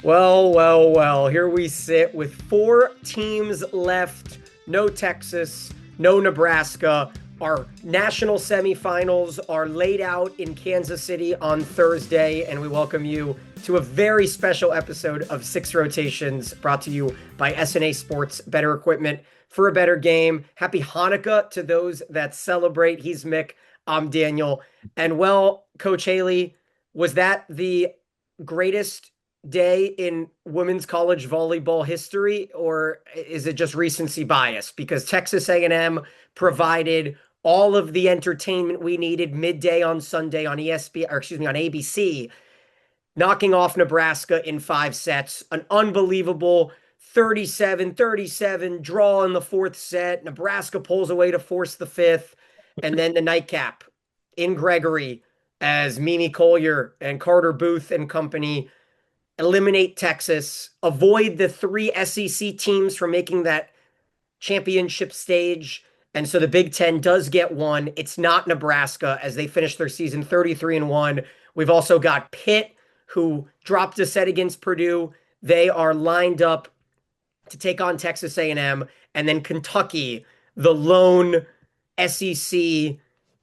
Well. Here we sit with four teams left. No Texas, no Nebraska. Our national semifinals are laid out in Kansas City on Thursday, and we welcome you to a very special episode of Six Rotations brought to you by SNA Sports, better equipment for a better game. Happy Hanukkah to those that celebrate. He's Mick, I'm Daniel. And Coach Haley, was that the greatest day in women's college volleyball history, or is it just recency bias? Because Texas A&M provided all of the entertainment we needed midday on Sunday on ESPN, or excuse me, on ABC, knocking off Nebraska in 5 sets. An unbelievable 37-37 draw in the fourth set. Nebraska pulls away to force the fifth. And then the nightcap in Gregory as Mimi Collier and Carter Booth and company eliminate Texas, avoid the three SEC teams from making that championship stage. And so the Big Ten does get one. It's not Nebraska as they finish their season 33-1. We've also got Pitt, who dropped a set against Purdue. They are lined up to take on Texas A&M. And then Kentucky, the lone SEC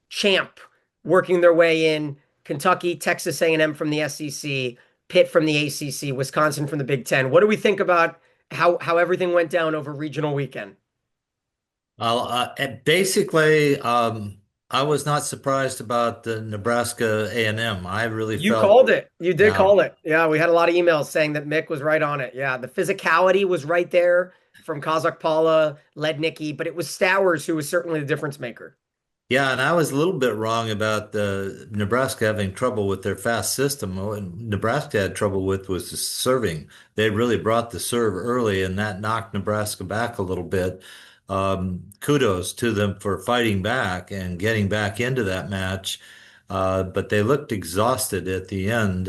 champ, working their way in. Kentucky, Texas A&M from the SEC, Pitt from the ACC, Wisconsin from the Big Ten. What do we think about how everything went down over regional weekend? Basically, I was not surprised about the Nebraska A&M. I really You felt, called it. You did yeah, call it. Yeah, we had a lot of emails saying that Mick was right on it. Yeah, the physicality was right there from Kazakpala, Lednicki, but it was Stowers who was certainly the difference maker. yeah, and I was a little bit wrong about the Nebraska having trouble with their fast system. What Nebraska had trouble with was the serving. They really brought the serve early, and that knocked Nebraska back a little bit. Kudos to them for fighting back and getting back into that match. But they looked exhausted at the end,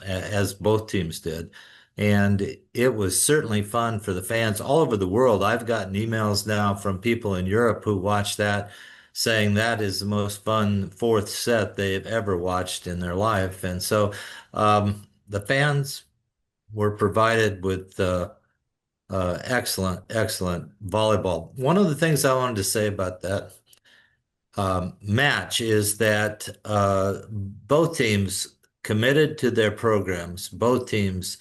as both teams did. And it was certainly fun for the fans all over the world. I've gotten emails now from people in Europe who watched that saying that is the most fun fourth set they've ever watched in their life. And so the fans were provided with excellent volleyball. One of the things I wanted to say about that match is that both teams committed to their programs. Both teams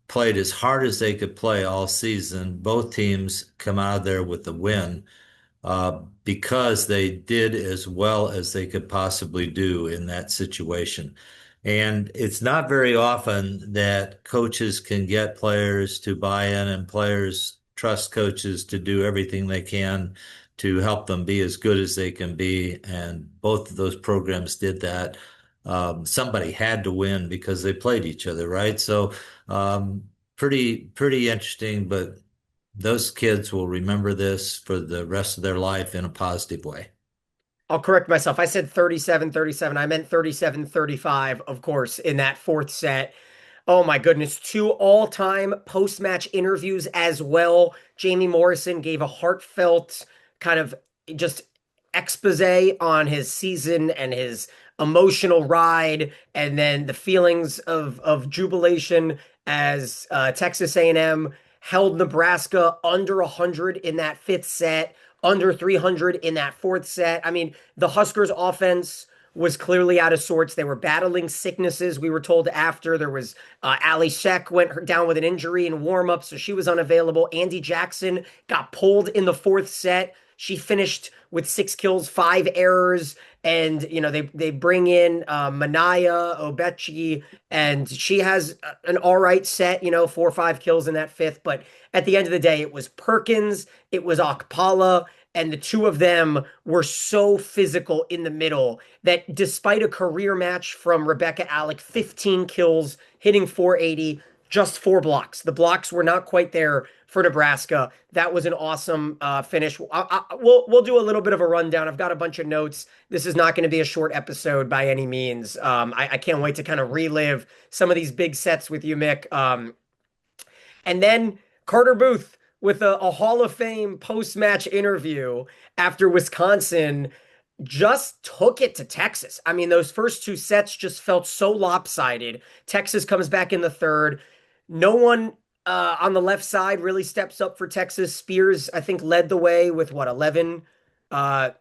played as hard as they could play all season. Both teams come out of there with a win because they did as well as they could possibly do in that situation. And it's not very often that coaches can get players to buy in and players trust coaches to do everything they can to help them be as good as they can be. And both of those programs did that. Somebody had to win because they played each other, right? So pretty interesting, but those kids will remember this for the rest of their life in a positive way. I'll correct myself. I said 37-37. I meant 37-35, of course, in that fourth set. Oh my goodness. Two all-time post-match interviews as well. Jamie Morrison gave a heartfelt kind of just expose on his season and his emotional ride, and then the feelings of jubilation as Texas A&M held Nebraska under 100 in that fifth set, under 300 in that fourth set. I mean, the Huskers offense was clearly out of sorts. They were battling sicknesses. We were told after there was Ali Sheck went down with an injury in warm-up, so she was unavailable. Andy Jackson got pulled in the fourth set. She finished with 6 kills, 5 errors, and they bring in Manaya Obechi, and she has an all right set, 4 or 5 kills in that fifth. But at the end of the day, it was Perkins, it was Akpala, and the two of them were so physical in the middle that despite a career match from Rebecca Alec, 15 kills, hitting 480, just 4 blocks. The blocks were not quite there for Nebraska. That was an awesome finish. We'll do a little bit of a rundown. I've got a bunch of notes. This is not going to be a short episode by any means. I can't wait to kind of relive some of these big sets with you, Mick. And then Carter Booth with a Hall of Fame post-match interview after Wisconsin just took it to Texas. I mean, those first 2 sets just felt so lopsided. Texas comes back in the third. No one on the left side really steps up for Texas. Spears, I think, led the way with what, 11? I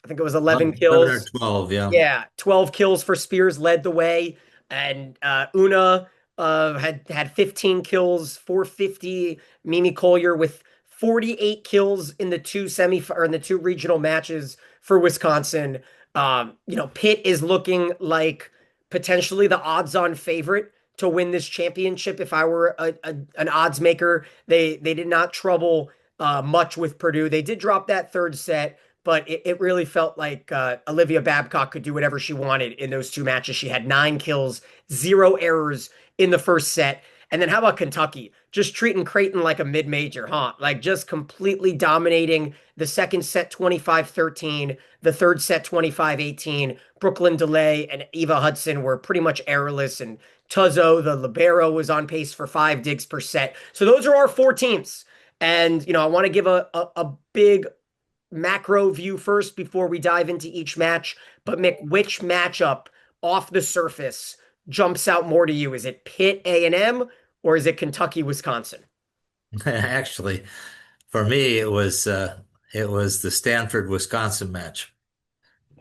think it was 11 11 or kills. 12, yeah. Yeah, 12 kills for Spears led the way, and Una had 15 kills, 450. Mimi Collier with 48 kills in the two semi or in the two regional matches for Wisconsin. Pitt is looking like potentially the odds-on favorite to win this championship. If I were an odds maker, they did not trouble much with Purdue. They did drop that third set, but it really felt like Olivia Babcock could do whatever she wanted in those two matches. She had 9 kills, 0 errors in the first set. And then how about Kentucky? Just treating Creighton like a mid-major, huh? Like just completely dominating the second set 25-13, the third set 25-18. Brooklyn DeLay and Eva Hudson were pretty much errorless, and Tuzzo, the libero, was on pace for 5 digs per set. So those are our four teams. And, I want to give a big macro view first before we dive into each match. But Mick, which matchup off the surface jumps out more to you? Is it Pitt A&M or is it Kentucky Wisconsin? Actually, for me, it was the Stanford Wisconsin match.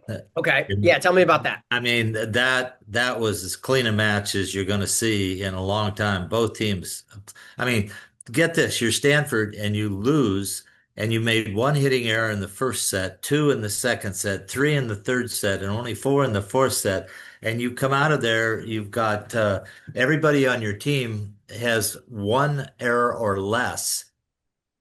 Uh, Okay. Yeah, tell me about that. I mean, that was as clean a match as you're going to see in a long time. Both teams. I mean, get this, you're Stanford and you lose and you made one hitting error in the first set, two in the second set, three in the third set, and only four in the fourth set. And you come out of there, you've got everybody on your team has one error or less.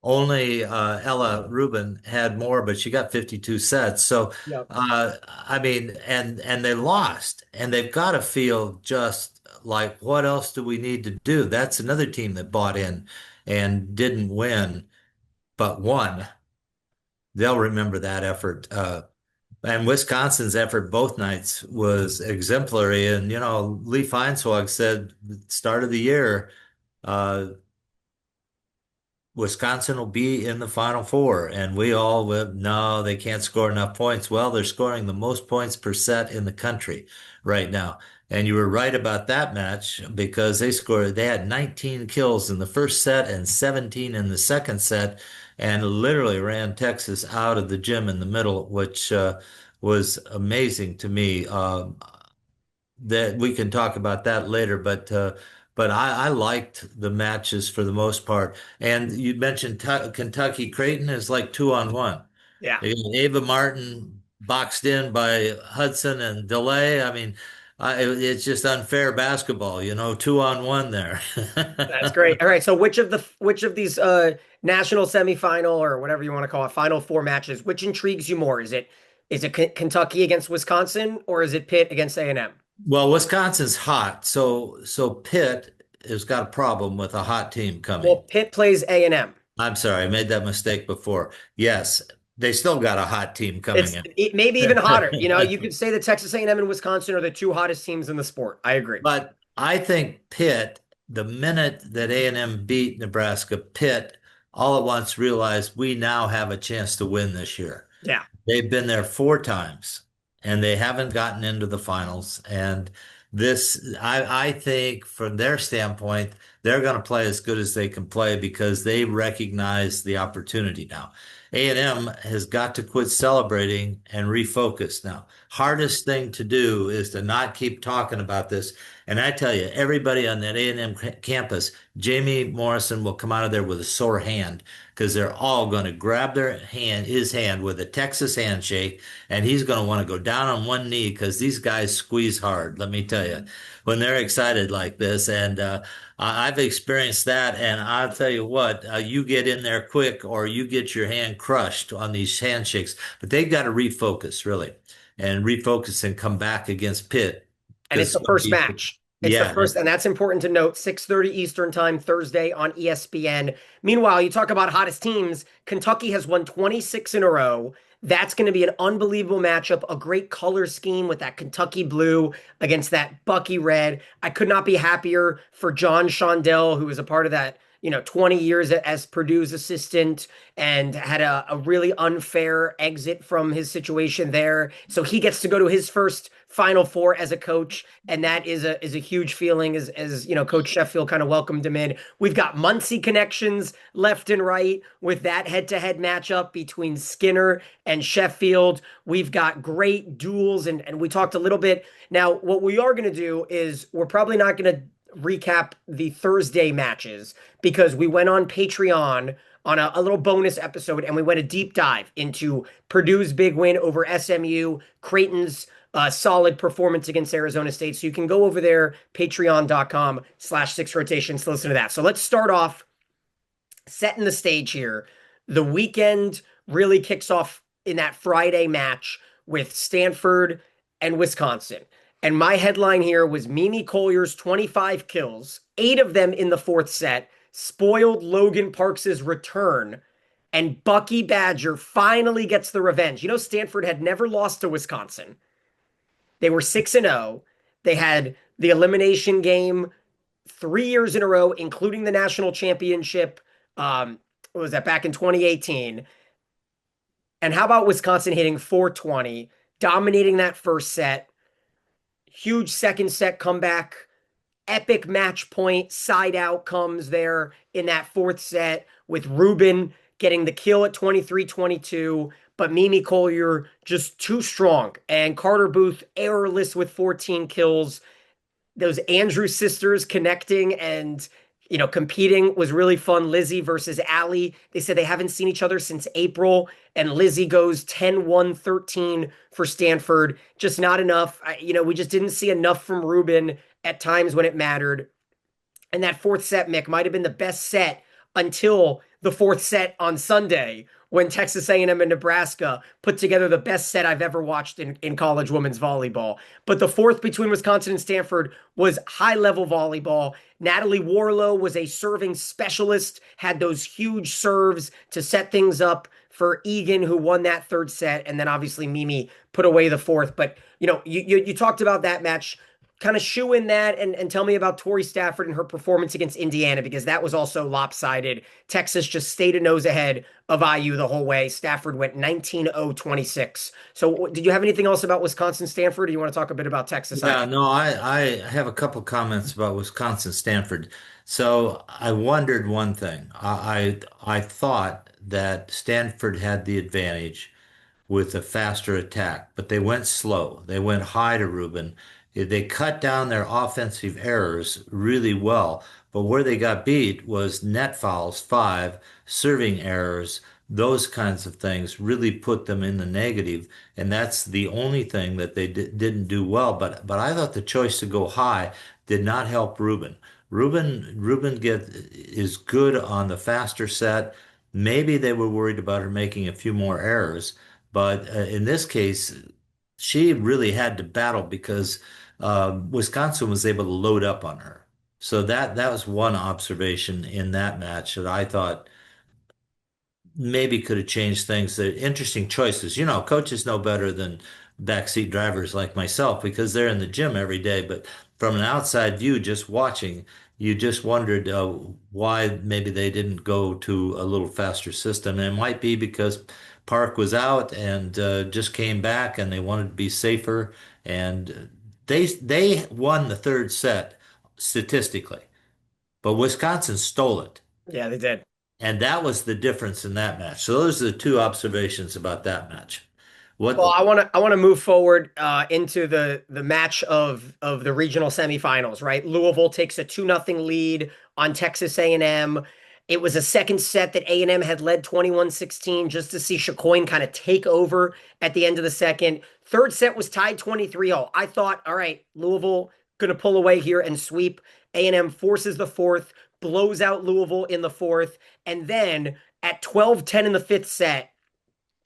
Only Ella Rubin had more, but she got 52 sets. So, Yep. I mean, and they lost, and they've got to feel just like, what else do we need to do? That's another team that bought in and didn't win, but won. They'll remember that effort. And Wisconsin's effort both nights was exemplary. And, Lee Feinswag said, start of the year, uh, Wisconsin will be in the Final Four, and we all went, no, they can't score enough points. Well, they're scoring the most points per set in the country right now. And you were right about that match because they had 19 kills in the first set and 17 in the second set, and literally ran Texas out of the gym in the middle, which was amazing to me. That we can talk about that later, but I liked the matches for the most part. And you mentioned Kentucky Creighton is like 2-on-1. Yeah. You got Ava Martin boxed in by Hudson and DeLay. I mean, it's just unfair basketball, 2-on-1 there. That's great. All right. So which of these national semifinal or whatever you want to call it, final four matches, which intrigues you more? Is it Kentucky against Wisconsin or is it Pitt against A&M? Well, Wisconsin's hot, so Pitt has got a problem with a hot team Well, coming. Pitt plays A&M. I'm sorry, I made that mistake before. Yes, they still got a hot team coming It's in. maybe even hotter. You could say that Texas A&M and Wisconsin are the two hottest teams in the sport. I agree. But I think Pitt, the minute that A&M beat Nebraska, Pitt all at once realized we now have a chance to win this year. Yeah. They've been there four times and they haven't gotten into the finals. And I think from their standpoint, they're going to play as good as they can play because they recognize the opportunity now. A&M has got to quit celebrating and refocus now. Hardest thing to do is to not keep talking about this. And I tell you, everybody on that A&M campus, Jamie Morrison will come out of there with a sore hand because they're all going to grab his hand with a Texas handshake, and he's going to want to go down on one knee because these guys squeeze hard, let me tell you, when they're excited like this. And I've experienced that, and I'll tell you what, you get in there quick or you get your hand crushed on these handshakes, but they've got to refocus really and refocus and come back against Pitt And it's because the first match. It's the yeah, first, and that's important to note. 6:30 Eastern time, Thursday on ESPN. Meanwhile, you talk about hottest teams. Kentucky has won 26 in a row. That's going to be an unbelievable matchup. A great color scheme with that Kentucky blue against that Bucky red. I could not be happier for John Shondell, who was a part of that, 20 years as Purdue's assistant and had a really unfair exit from his situation there. So he gets to go to his first Final Four as a coach, and that is a huge feeling as you know, Coach Sheffield kind of welcomed him in. We've got Muncie connections left and right with that head-to-head matchup between Skinner and Sheffield. We've got great duels, and we talked a little bit. Now, what we are going to do is we're probably not going to recap the Thursday matches because we went on Patreon on a little bonus episode and we went a deep dive into Purdue's big win over SMU, Creighton's solid performance against Arizona State. So you can go over there, patreon.com/6rotations to listen to that. So let's start off setting the stage here. The weekend really kicks off in that Friday match with Stanford and Wisconsin. And my headline here was Mimi Collier's 25 kills, 8 of them in the fourth set, spoiled Logan Parks's return, and Bucky Badger finally gets the revenge. You know, Stanford had never lost to Wisconsin. They were 6-0. They had the elimination game 3 years in a row, including the national championship. What was that, back in 2018? And how about Wisconsin hitting 420, dominating that first set? Huge second set comeback, epic match point, side outcomes there in that fourth set with Rubin getting the kill at 23-22, but Mimi Collier just too strong. And Carter Booth errorless with 14 kills. Those Andrews sisters connecting and competing was really fun. Lizzie versus Allie. They said they haven't seen each other since April, and Lizzie goes 10-1-13 for Stanford. Just not enough. We just didn't see enough from Rubin at times when it mattered. And that fourth set, Mick, might have been the best set until the fourth set on Sunday when Texas A&M and Nebraska put together the best set I've ever watched in college women's volleyball. But the fourth between Wisconsin and Stanford was high-level volleyball. Natalie Warlow was a serving specialist, had those huge serves to set things up for Egan, who won that third set, and then obviously Mimi put away the fourth. But, you talked about that match. Kind of shoe in that and tell me about Tori Stafford and her performance against Indiana, because that was also lopsided. Texas just stayed a nose ahead of IU the whole way. Stafford went 19-0-26. So did you have anything else about Wisconsin Stanford? Or do you want to talk a bit about Texas Yeah, IU? no, I have a couple comments about Wisconsin Stanford. So I wondered one thing. I thought that Stanford had the advantage with a faster attack, but they went slow. They went high to Rubin. They cut down their offensive errors really well, but where they got beat was net fouls, 5, serving errors, those kinds of things really put them in the negative, and that's the only thing that they didn't do well. But I thought the choice to go high did not help Rubin. Rubin is good on the faster set. Maybe they were worried about her making a few more errors. But in this case, she really had to battle because Wisconsin was able to load up on her. So that was one observation in that match that I thought maybe could have changed things. They're interesting choices. Coaches know better than backseat drivers like myself because they're in the gym every day. But from an outside view, just watching, you just wondered why maybe they didn't go to a little faster system. And it might be because Park was out and just came back, and they wanted to be safer. And they won the third set statistically, but Wisconsin stole it. Yeah, they did. And that was the difference in that match. So those are the two observations about that match. What Well, I want to move forward into the match of the regional semifinals, right? Louisville takes a 2-0 lead on Texas A&M. It was a second set that A&M had led 21-16 just to see Chacoin kind of take over at the end of the second. Third set was tied 23-0. I thought, all right, Louisville going to pull away here and sweep. A&M forces the fourth, blows out Louisville in the fourth, and then at 12-10 in the fifth set,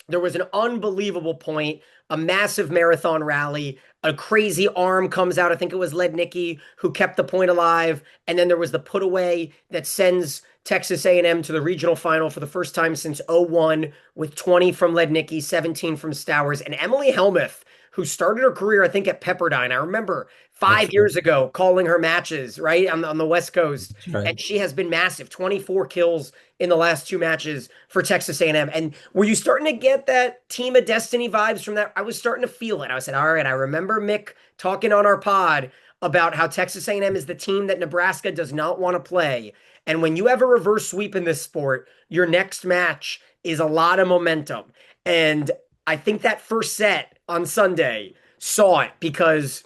there was an unbelievable point, a massive marathon rally, a crazy arm comes out. I think it was Lednicki who kept the point alive. And then there was the put away that sends Texas A&M to the regional final for the first time since 01 with 20 from Lednicki, 17 from Stowers. And Emily Helmuth, who started her career, I think, at Pepperdine. I remember five That's right. years ago, calling her matches, right, on the West Coast. That's right. And she has been massive, 24 kills in the last two matches for Texas A&M. And were you starting to get that Team of Destiny vibes from that? I was starting to feel it. I said, all right, I remember Mick talking on our pod about how Texas A&M is the team that Nebraska does not want to play. And when you have a reverse sweep in this sport, your next match is a lot of momentum. And I think that first set on Sunday saw it because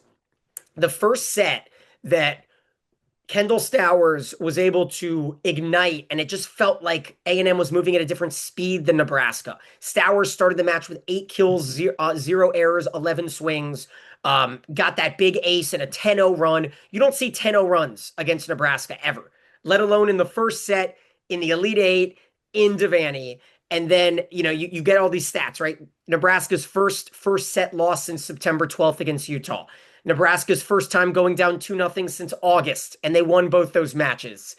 the first set that Kendall Stowers was able to ignite, and it just felt like A&M was moving at a different speed than Nebraska. Stowers started the match with 8 kills, zero errors, 11 swings, got that big ace and a 10-0 run. You don't see 10-0 runs against Nebraska ever, let alone in the first set, in the Elite Eight, in Devaney. And then, you get all these stats, right? Nebraska's first set loss since September 12th against Utah. Nebraska's first time going down 2-0 since August, and they won both those matches.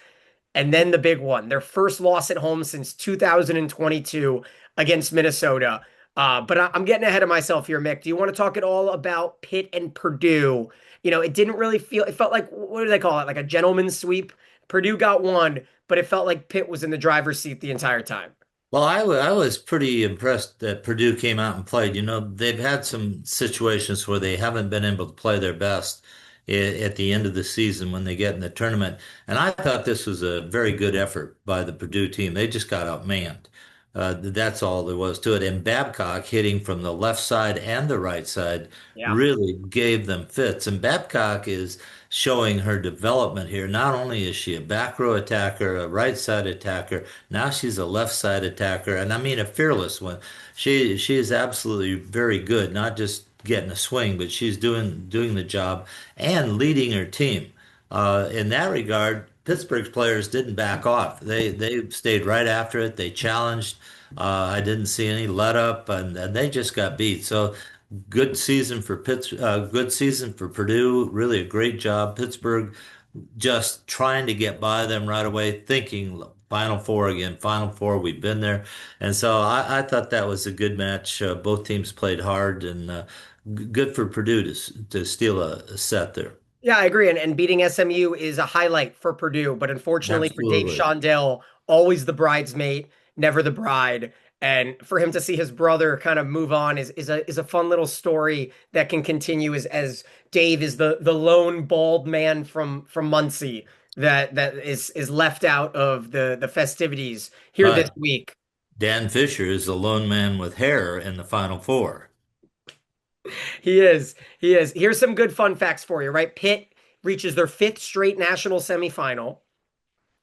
And then the big one, their first loss at home since 2022 against Minnesota. But I'm getting ahead of myself here, Mick. Do you want to talk at all about Pitt and Purdue? It didn't really feel, it felt like, what do they call it? Like a gentleman's sweep. Purdue got one, but it felt like Pitt was in the driver's seat the entire time. Well, I was pretty impressed that Purdue came out and played. They've had some situations where they haven't been able to play their best at the end of the season when they get in the tournament. And I thought this was a very good effort by the Purdue team. They just got outmanned. That's all there was to it. And Babcock hitting from the left side and the right side Yeah. really gave them fits. And Babcock is showing her development here. Not only is she a back row attacker, a right side attacker, now she's a left side attacker, and I mean a fearless one. She is absolutely very good, not just getting a swing, but she's doing the job and leading her team. In that regard, Pittsburgh's players didn't back off. They stayed right after it. They challenged. I didn't see any let up, and they just got beat. So good season for good season for Purdue. Really a great job. Pittsburgh just trying to get by them right away, thinking Final Four again, Final Four. We've been there, and so I thought that was a good match. Both teams played hard, and good for Purdue to steal a set there. Yeah, I agree. And beating SMU is a highlight for Purdue, but unfortunately for Dave Absolutely. Shondell, always the bridesmaid, never the bride. And for him to see his brother kind of move on is a fun little story that can continue as Dave is the lone bald man from Muncie that is left out of the festivities here this Right. week. Dan Fisher is the lone man with hair in the Final Four. He is. He is. Here's some good fun facts for you, right? Pitt reaches their fifth straight national semifinal.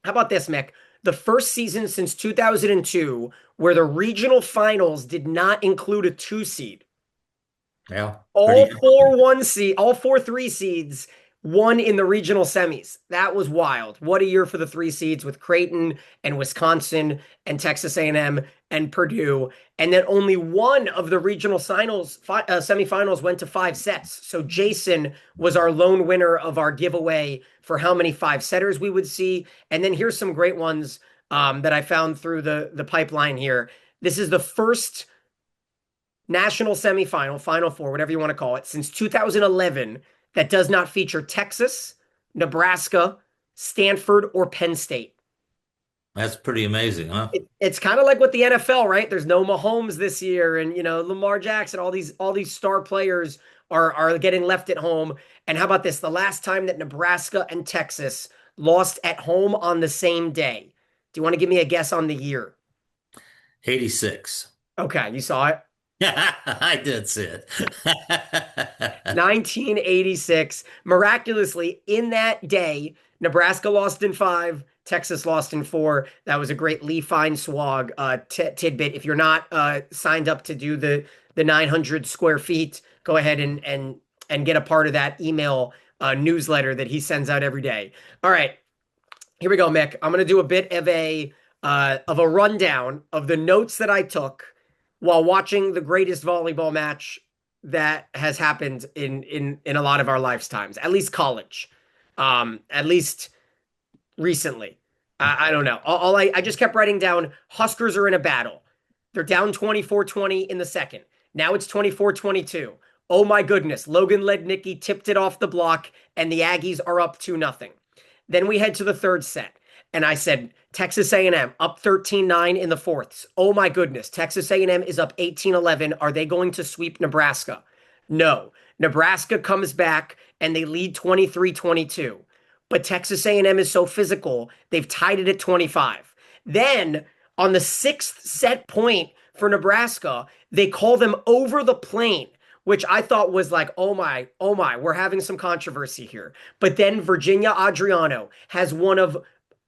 How about this, Mick? The first season since 2002 where the regional finals did not include a two seed. Yeah, pretty All good. four one seed, all four three seeds won in the regional semis. That was wild. What a year for the three seeds with Creighton and Wisconsin and Texas A&M and Purdue. And then only one of the regional semifinals went to five sets. So Jason was our lone winner of our giveaway for how many five setters we would see. And then here's some great ones that I found through the pipeline here. This is the first national semifinal, Final Four, whatever you want to call it, since 2011 that does not feature Texas, Nebraska, Stanford, or Penn State. That's pretty amazing, huh? It's kind of like with the NFL, right? There's no Mahomes this year, and Lamar Jackson, all these star players are getting left at home. And how about this? The last time that Nebraska and Texas lost at home on the same day. Do you want to give me a guess on the year? 86. Okay, you saw it. I did see it. 1986. Miraculously, in that day, Nebraska lost in five, Texas lost in four. That was a great Lee Fine Swag tidbit. If you're not signed up to do the 900 square feet, go ahead and get a part of that email newsletter that he sends out every day. All right, here we go, Mick. I'm gonna do a bit of a rundown of the notes that I took while watching the greatest volleyball match that has happened in a lot of our lifetimes, at least college, at least recently. I don't know. I just kept writing down Huskers are in a battle. They're down 24-20 in the second. Now it's 24-22. Oh my goodness, Logan Lednicki tipped it off the block, and the Aggies are up 2-0. Then we head to the third set, and I said, Texas A&M up 13-9 in the fourths. Oh my goodness, Texas A&M is up 18-11. Are they going to sweep Nebraska? No. Nebraska comes back and they lead 23-22. But Texas A&M is so physical, they've tied it at 25. Then on the sixth set point for Nebraska, they call them over the plane, which I thought was like, oh my, we're having some controversy here. But then Virginia Adriano has one of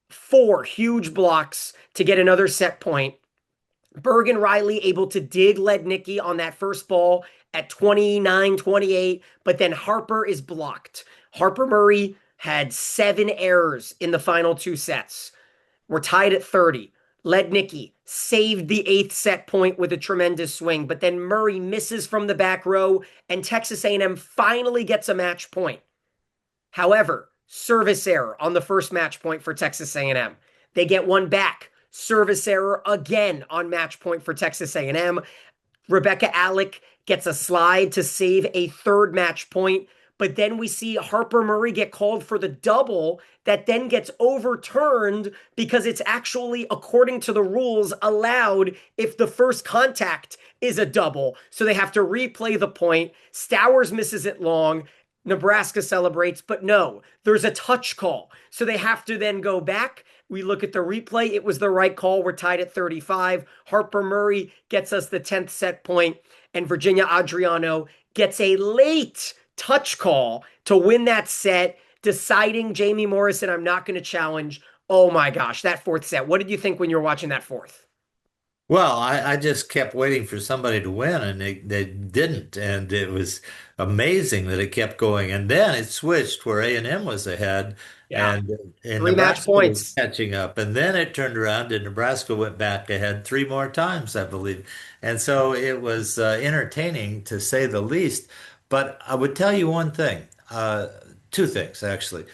four huge blocks to get another set point. Bergen Riley able to dig Lednicki on that first ball at 29-28, but then Harper is blocked. Harper Murray had 7 errors in the final 2 sets. We're tied at 30. Lednicki saved the 8th set point with a tremendous swing, but then Murray misses from the back row, and Texas A&M finally gets a match point. However, service error on the first match point for Texas A&M. They get one back. Service error again on match point for Texas A&M. Rebecca Alec gets a slide to save a third match point, but then we see Harper Murray get called for the double that then gets overturned because it's actually, according to the rules, allowed if the first contact is a double. So they have to replay the point. Stowers misses it long. Nebraska celebrates, but no, there's a touch call. So they have to then go back. We look at the replay. It was the right call. We're tied at 35. Harper Murray gets us the 10th set point, and Virginia Adriano gets a late touch call to win that set, deciding Jamie Morrison, I'm not going to challenge. Oh my gosh, that fourth set. What did you think when you were watching that fourth? Well, I just kept waiting for somebody to win, and they didn't. And it was amazing that it kept going. And then it switched where A&M was ahead, Yeah, and three match Nebraska was points. catching up. And then it turned around, and Nebraska went back ahead 3 more times, I believe. And so it was entertaining to say the least. But I would tell you one thing, 2 things actually.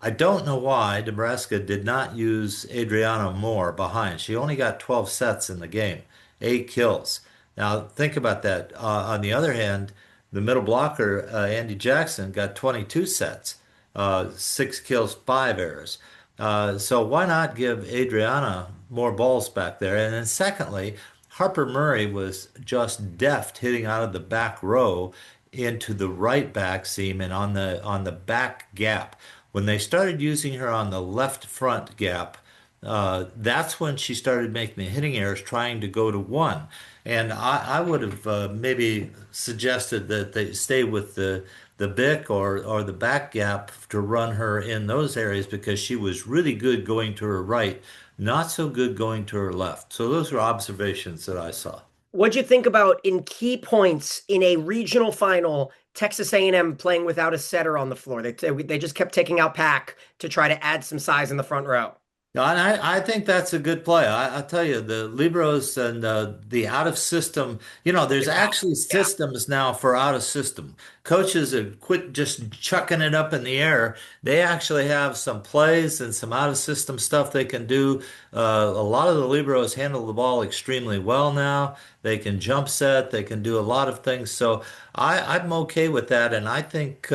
I don't know why Nebraska did not use Adriana more behind. She only got 12 sets in the game, 8 kills. Now, think about that. On the other hand, the middle blocker, Andy Jackson, got 22 sets, 6 kills, 5 errors. So why not give Adriana more balls back there? And then secondly, Harper Murray was just deft hitting out of the back row into the right back seam and on the back gap. When they started using her on the left front gap, that's when she started making the hitting errors, trying to go to one. And I would have maybe suggested that they stay with the Bic or the back gap to run her in those areas because she was really good going to her right, not so good going to her left. So those were observations that I saw. What'd you think about in key points in a regional final, Texas A&M playing without a setter on the floor? They just kept taking out Pack to try to add some size in the front row. No, and I think that's a good play. I tell you, the Libros and the out of system, there's actually Yeah. systems now for out of system. Coaches have quit just chucking it up in the air. They actually have some plays and some out of system stuff they can do. A lot of the Libros handle the ball extremely well now. They can jump set. They can do a lot of things. So I'm okay with that. And I think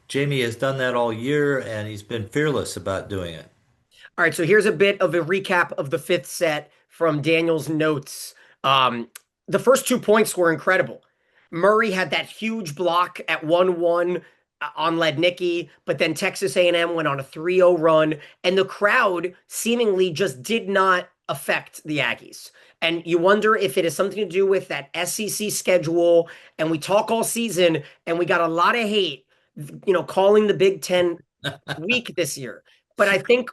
Jamie has done that all year, and he's been fearless about doing it. All right, so here's a bit of a recap of the fifth set from Daniel's notes. Um, the first 2 points were incredible. Murray had that huge block at 1-1 on Lednicki, but then Texas A&M went on a 3-0 run, and the crowd seemingly just did not affect the Aggies. And you wonder if it has something to do with that SEC schedule. And we talk all season, and we got a lot of hate, calling the Big Ten weak this year. But I think,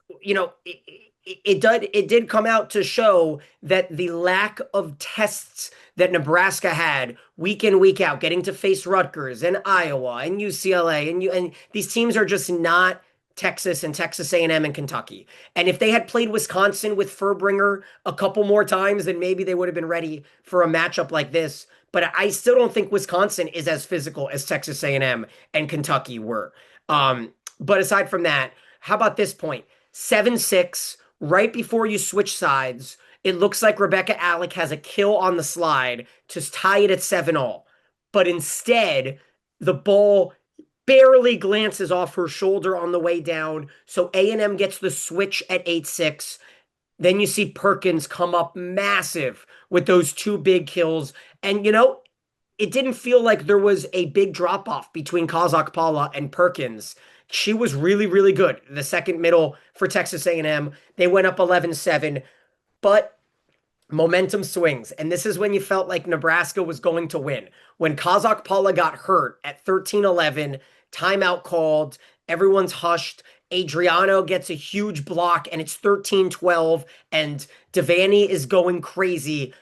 it did come out to show that the lack of tests that Nebraska had week in, week out, getting to face Rutgers and Iowa and UCLA and these teams are just not Texas and Texas A&M and Kentucky. And if they had played Wisconsin with Furbringer a couple more times, then maybe they would have been ready for a matchup like this. But I still don't think Wisconsin is as physical as Texas A&M and Kentucky were. But aside from that, how about this point? 7-6, right before you switch sides. It looks like Rebecca Alec has a kill on the slide to tie it at 7-all. but instead the ball barely glances off her shoulder on the way down. So A&M gets the switch at 8-6. Then you see Perkins come up massive with those two big kills. And, it didn't feel like there was a big drop off between Kazakh Paula and Perkins. She was really, really good. The second middle for Texas A&M, they went up 11-7, but momentum swings. And this is when you felt like Nebraska was going to win. When Kazakh Paula got hurt at 13-11, timeout called, everyone's hushed. Adriano gets a huge block and it's 13-12 and Devaney is going crazy,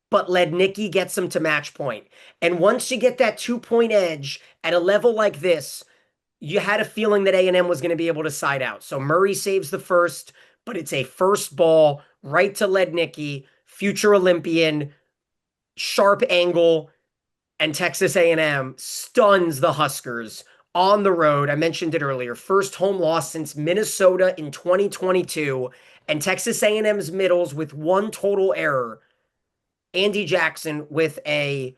but Lednicki gets him to match point. And once you get that 2-point edge at a level like this, you had a feeling that A&M was going to be able to side out. So Murray saves the first, but it's a first ball right to Lednicki, future Olympian, sharp angle, and Texas A&M stuns the Huskers on the road. I mentioned it earlier. First home loss since Minnesota in 2022, and Texas A&M's middles with one total error. Andy Jackson with an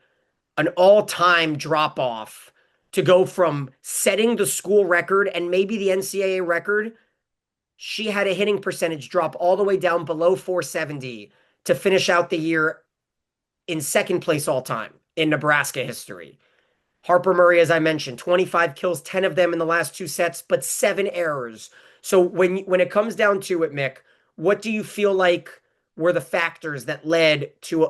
all-time drop-off to go from setting the school record and maybe the NCAA record. She had a hitting percentage drop all the way down below 470 to finish out the year in second place all time in Nebraska history. Harper Murray, as I mentioned, 25 kills, 10 of them in the last two sets, but 7 errors. So when it comes down to it, Mick, what do you feel like were the factors that led to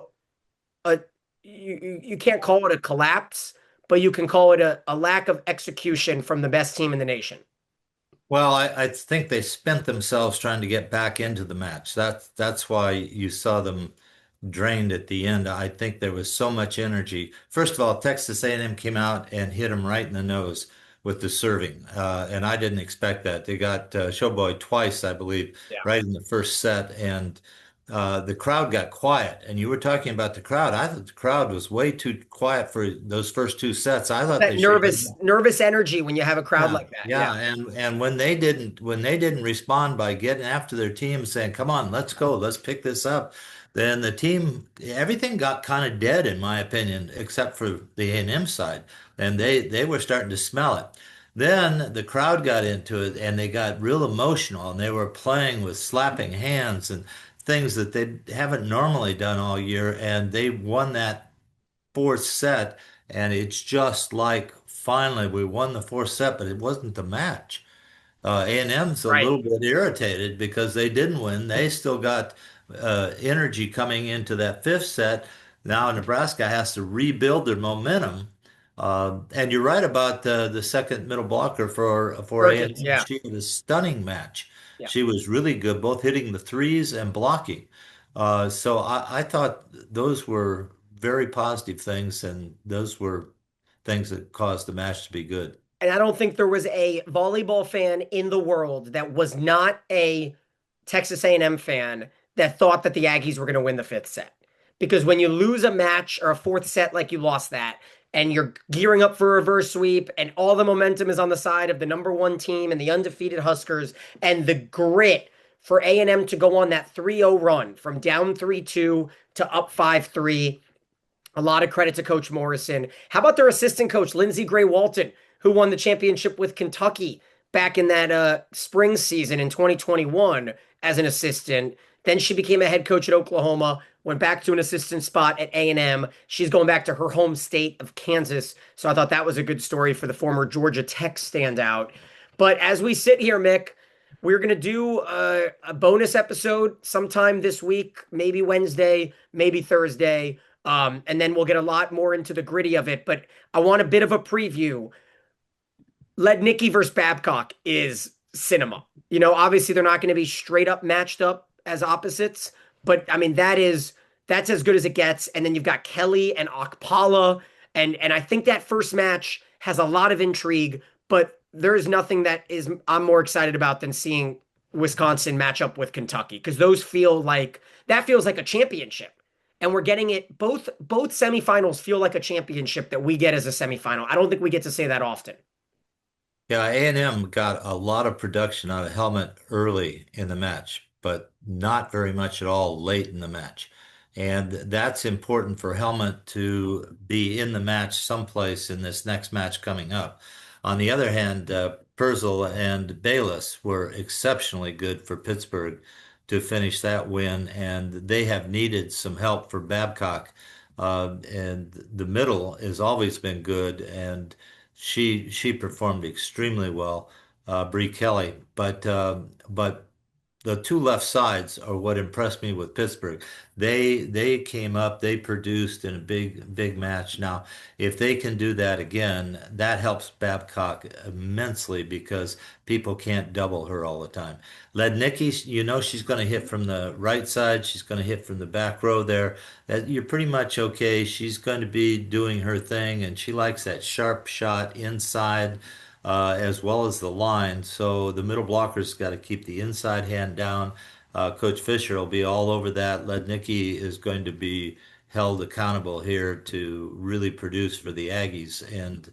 a you can't call it a collapse, but you can call it a lack of execution from the best team in the nation? Well, I think they spent themselves trying to get back into the match. That's why you saw them drained at the end. I think there was so much energy. First of all, Texas A&M came out and hit them right in the nose with the serving, and I didn't expect that. They got Showboy twice, I believe, Yeah. right in the first set, and the crowd got quiet. And you were talking about the crowd. I thought the crowd was way too quiet for those first two sets. I thought That they should have. nervous energy when you have a crowd Yeah, like that. Yeah. yeah, and when they didn't respond by getting after their team saying, "Come on, let's go, let's pick this up," then the team everything got kind of dead in my opinion, except for the A&M side, and they were starting to smell it. Then the crowd got into it and they got real emotional and they were playing with slapping hands and things that they haven't normally done all year, and they won that fourth set, and it's just like finally we won the fourth set, but it wasn't the match. A&M's a Right. little bit irritated because they didn't win. They still got energy coming into that fifth set. Now Nebraska has to rebuild their momentum. And you're right about the second middle blocker for Perkins. A&M. Yeah. She had a stunning match. Yeah. She was really good, both hitting the threes and blocking. So I thought those were very positive things, and those were things that caused the match to be good. And I don't think there was a volleyball fan in the world that was not a Texas A&M fan that thought that the Aggies were going to win the fifth set. Because when you lose a match or a fourth set like you lost that, and you're gearing up for a reverse sweep, and all the momentum is on the side of the number one team and the undefeated Huskers, and the grit for A&M to go on that 3-0 run from down 3-2 to up 5-3. A lot of credit to Coach Morrison. How about their assistant coach, Lindsey Gray Walton, who won the championship with Kentucky back in that spring season in 2021 as an assistant? Then she became a head coach at Oklahoma, went back to an assistant spot at A&M. She's going back to her home state of Kansas. So I thought that was a good story for the former Georgia Tech standout. But as we sit here, Mick, we're going to do a bonus episode sometime this week, maybe Wednesday, maybe Thursday. And then we'll get a lot more into the gritty of it. But I want a bit of a preview. Lednicki versus Babcock is cinema. Obviously they're not going to be straight up matched up as opposites, but I mean that's as good as it gets. And then you've got Kelly and Okpala, and I think that first match has a lot of intrigue, but there's nothing that is I'm more excited about than seeing Wisconsin match up with Kentucky because those feel like that feels like a championship. And we're getting it both semifinals feel like a championship that we get as a semifinal. I don't think we get to say that often. Yeah, A&M got a lot of production out of Helmet early in the match, but not very much at all late in the match. And that's important for Helmet to be in the match someplace in this next match coming up. On the other hand, Purcell and Bayless were exceptionally good for Pittsburgh to finish that win, and they have needed some help for Babcock. And the middle has always been good, and she performed extremely well, Bree Kelly. But the two left sides are what impressed me with Pittsburgh. They came up, they produced in a big match. Now, if they can do that again, that helps Babcock immensely because people can't double her all the time. Lednicki, you know she's going to hit from the right side. She's going to hit from the back row there. You're pretty much okay. She's going to be doing her thing, and she likes that sharp shot inside as well as the line. So the middle blocker's got to keep the inside hand down. Coach Fisher will be all over that. Lednicki is going to be held accountable here to really produce for the Aggies. And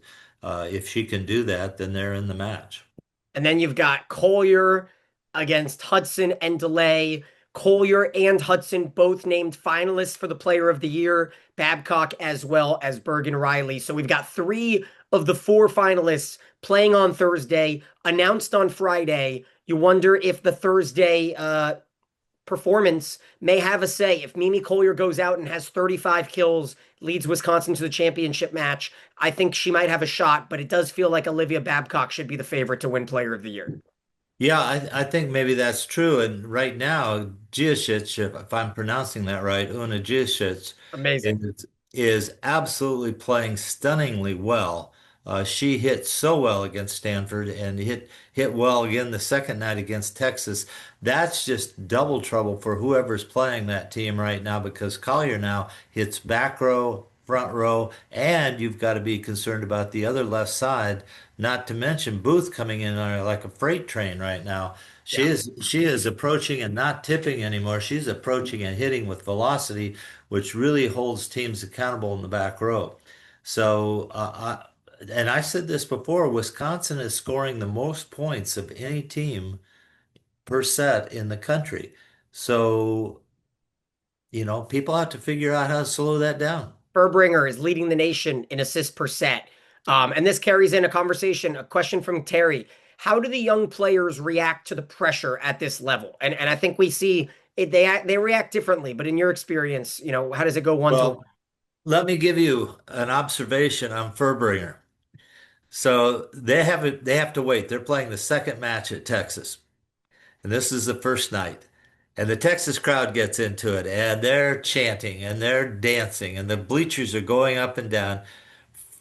if she can do that, then they're in the match. And then you've got Collier against Hudson and DeLay. Collier and Hudson both named finalists for the Player of the Year, Babcock as well as Bergen Riley. So we've got three of the four finalists playing on Thursday, announced on Friday. You wonder if the Thursday performance may have a say. If Mimi Collier goes out and has 35 kills, leads Wisconsin to the championship match, I think she might have a shot, but it does feel like Olivia Babcock should be the favorite to win Player of the Year. Yeah, I think maybe that's true. And right now, Giasic, if I'm pronouncing that right, Una Giasic Amazing. is absolutely playing stunningly well. She hit so well against Stanford and hit well again the second night against Texas. That's just double trouble for whoever's playing that team right now because Collier now hits back row, front row, and you've got to be concerned about the other left side. Not to mention Booth coming in on like a freight train right now. Yeah. She is approaching and not tipping anymore. She's approaching and hitting with velocity, which really holds teams accountable in the back row. So, and I said this before, Wisconsin is scoring the most points of any team per set in the country. So, people have to figure out how to slow that down. Furbringer is leading the nation in assists per set. And this carries in a question from Terry. How do the young players react to the pressure at this level? And I think we see they react differently, but in your experience, how does it go one to one? Well, let me give you an observation on Furbringer. So they have to wait. They're playing the second match at Texas. And this is the first night. And the Texas crowd gets into it and they're chanting and they're dancing and the bleachers are going up and down.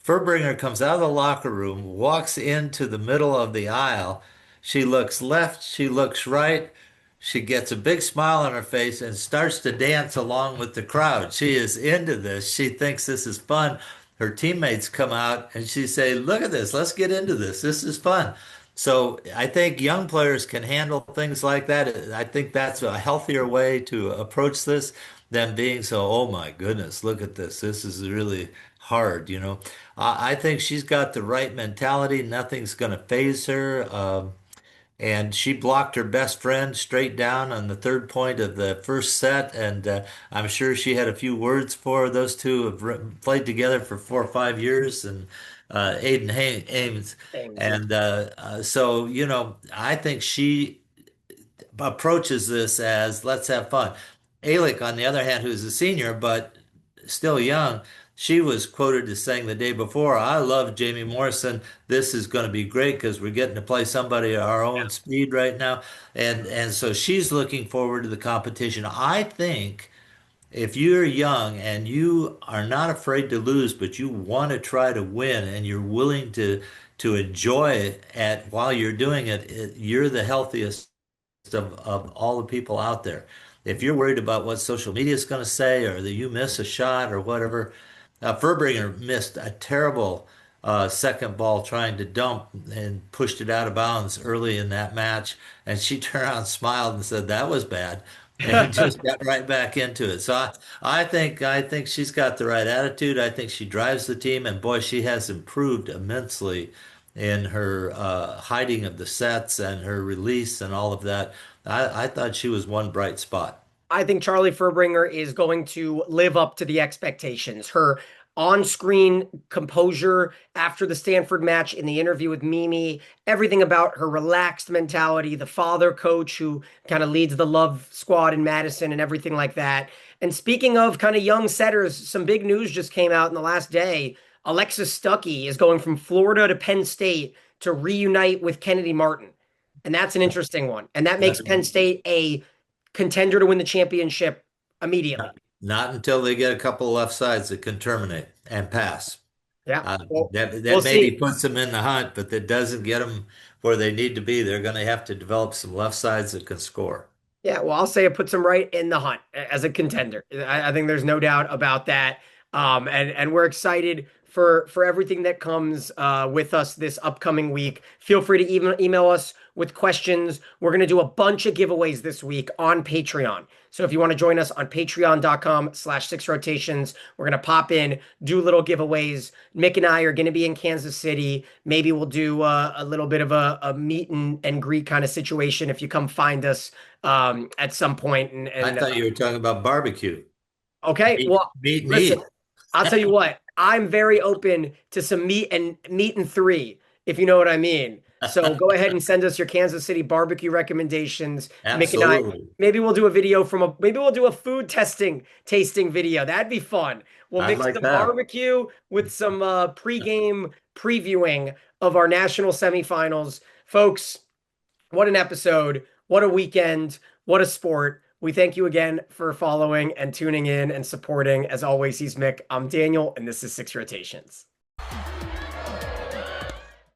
Furbringer comes out of the locker room, walks into the middle of the aisle. She looks left, she looks right. She gets a big smile on her face and starts to dance along with the crowd. She is into this. She thinks this is fun. Her teammates come out and she say, "Look at this. Let's get into this. This is fun." So I think young players can handle things like that. I think that's a healthier way to approach this than being so, "Oh my goodness, look at this. This is really hard." I think she's got the right mentality. Nothing's going to phase her. And she blocked her best friend straight down on the third point of the first set. And I'm sure she had a few words for those two have played together for 4 or 5 years. And Ames. Things, yeah. And so, I think she approaches this as let's have fun. Alick, on the other hand, who's a senior but still young, she was quoted as saying the day before, "I love Jamie Morrison. This is going to be great because we're getting to play somebody at our own speed right now." And so she's looking forward to the competition. I think if you're young and you are not afraid to lose, but you want to try to win and you're willing to enjoy it while you're doing it, you're the healthiest of all the people out there. If you're worried about what social media is going to say or that you miss a shot or whatever, Furbringer missed a terrible second ball trying to dump and pushed it out of bounds early in that match. And she turned around, smiled, and said that was bad, and just got right back into it. So I think she's got the right attitude. I think she drives the team, and boy, she has improved immensely in her hiding of the sets and her release and all of that. I thought she was one bright spot. I think Charlie Furbringer is going to live up to the expectations. Her on-screen composure after the Stanford match in the interview with Mimi, everything about her relaxed mentality, the father coach who kind of leads the love squad in Madison and everything like that. And speaking of kind of young setters, some big news just came out in the last day. Alexis Stuckey is going from Florida to Penn State to reunite with Kennedy Martin. And that's an interesting one. And that makes Not, Penn State a contender to win the championship immediately. not until they get a couple left sides that can terminate and pass. Yeah. Well, we'll That maybe see. puts them in the hunt, but that doesn't get them where they need to be. They're going to have to develop some left sides that can score. Yeah, well, I'll say it puts him right in the hunt as a contender. I think there's no doubt about that. And we're excited for everything that comes with us this upcoming week. Feel free to email us with questions. We're going to do a bunch of giveaways this week on Patreon. So if you want to join us on patreon.com/6rotations, we're going to pop in, do little giveaways. Mick and I are going to be in Kansas City. Maybe we'll do a little bit of a meet and greet kind of situation if you come find us at some point. I thought you were talking about barbecue. Okay, well, Meat and listen, eat. I'll tell you what, I'm very open to some meat and three, if you know what I mean. So go ahead and send us your Kansas City barbecue recommendations. Mick and I, Absolutely. maybe we'll do a food tasting video. That'd be fun. We'll I'd mix like the that. barbecue with some pregame previewing of our national semifinals. Folks, what an episode. What a weekend. What a sport. We thank you again for following and tuning in and supporting. As always, he's Mick. I'm Daniel, and this is Six Rotations.